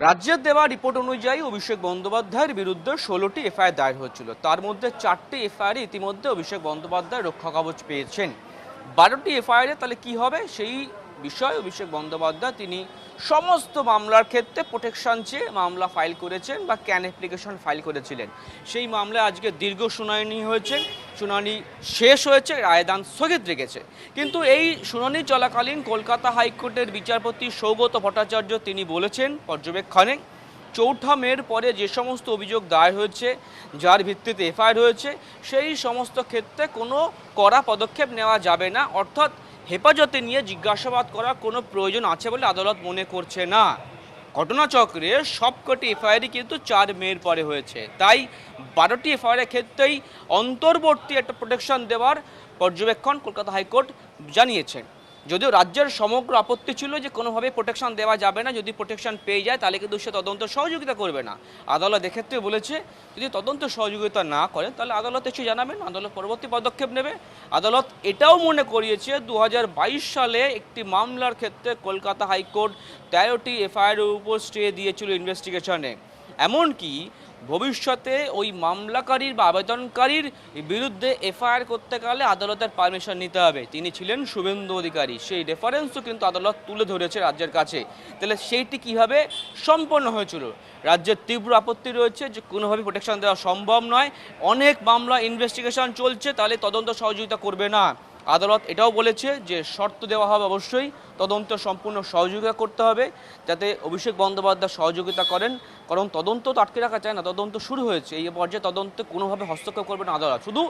রাজ্যের দেওয়া রিপোর্ট অনুযায়ী অভিষেক বন্দ্যোপাধ্যায়ের বিরুদ্ধে 16টি এফআইআর দায়ের হয়েছিল। তার মধ্যে 4টি এফআইআর ইতিমধ্যে অভিষেক বন্দ্যোপাধ্যায় রক্ষা কবচ পেয়েছেন। 12টি এফআইআরে তাহলে কি হবে সেই বিষয়ে অভিষেক বন্দ্যোপাধ্যায় তিনি সমস্ত মামলার ক্ষেত্রে প্রোটেকশন চেয়ে মামলা ফাইল করেছেন বা ক্যান অ্যাপ্লিকেশন ফাইল করেছিলেন। সেই মামলায় আজকে দীর্ঘ শুনানি হয়েছে, শুনানি শেষ হয়েছে, রায়দান স্থগিত রেখেছে। কিন্তু এই শুনানি চলাকালীন কলকাতা হাইকোর্টের বিচারপতি সৌগত ভট্টাচার্য তিনি বলেছেন পর্যবেক্ষণে 4 মের পরে যে সমস্ত অভিযোগ দায়ের হয়েছে, যার ভিত্তিতে এফআইআর হয়েছে, সেই সমস্ত ক্ষেত্রে কোনো কড়া পদক্ষেপ নেওয়া যাবে না, অর্থাৎ হেফাজতে নিয়ে জিজ্ঞাসাবাদ করার কোনো প্রয়োজন আছে বলে আদালত মনে করছে না। ঘটনাচক্রে সবকটি এফআইআরই কিন্তু 4 মের পরে হয়েছে, তাই 12টি এফআইআরের ক্ষেত্রেই অন্তর্বর্তী একটা প্রোটেকশন দেওয়ার পর্যবেক্ষণ কলকাতা হাইকোর্ট জানিয়েছেন। যদিও রাজ্যের সমগ্র আপত্তি ছিল যে কোনোভাবে প্রোটেকশন দেওয়া যাবে না, যদি প্রোটেকশন পেয়ে যায় তাহলে কিন্তু সে তদন্ত সহযোগিতা করবে না। আদালত এক্ষেত্রে বলেছে যদি তদন্ত সহযোগিতা না করে তাহলে আদালত এসে জানাবেন, আদালত পরবর্তী পদক্ষেপ নেবে। আদালত এটাও মনে করিয়েছে 2022 সালে একটি মামলার ক্ষেত্রে কলকাতা হাইকোর্ট 13টি এফআইআরের উপর স্টে দিয়েছিল ইনভেস্টিগেশনে। এমনকি ভবিষ্যতে ওই মামলাকারীর বা আবেদনকারীর বিরুদ্ধে এফআইআর করতে গেলে আদালতের পারমিশন নিতে হবে। তিনি ছিলেন শুভেন্দু অধিকারী, সেই রেফারেন্সও কিন্তু আদালত তুলে ধরেছে রাজ্যের কাছে। তাহলে সেইটি কীভাবে সম্পন্ন হয়েছিল? রাজ্যের তীব্র আপত্তি রয়েছে যে কোনোভাবে প্রোটেকশন দেওয়া সম্ভব নয়, অনেক মামলা ইনভেস্টিগেশন চলছে, তাহলে তদন্ত সহযোগিতা করবে না। আদালত এটাও বলেছে যে শর্ত দেওয়া হবে, অবশ্যই তদন্ত সম্পূর্ণ সহযোগিতা করতে হবে, যাতে অভিষেক বন্দ্যোপাধ্যায় সহযোগিতা করেন, কারণ তদন্ত তো আটকে রাখা চায় না, তদন্ত শুরু হয়েছে, এই পর্যায়ে তদন্তে কোনোভাবে হস্তক্ষেপ করবে না আদালত। শুধু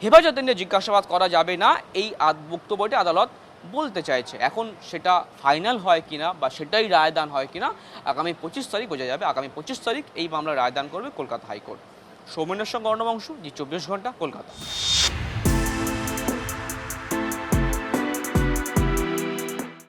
হেফাজতে নিয়ে জিজ্ঞাসাবাদ করা যাবে না, এই বক্তব্যটি আদালত বলতে চাইছে। এখন সেটা ফাইনাল হয় কিনা বা সেটাই রায়দান হয় কিনা আগামী 25 তারিখ বোঝা যাবে। আগামী 25 তারিখ এই মামলা রায়দান করবে কলকাতা হাইকোর্ট। সৌমেনের সঙ্গে অর্ণবংশ, জি 24 ঘন্টা, কলকাতা।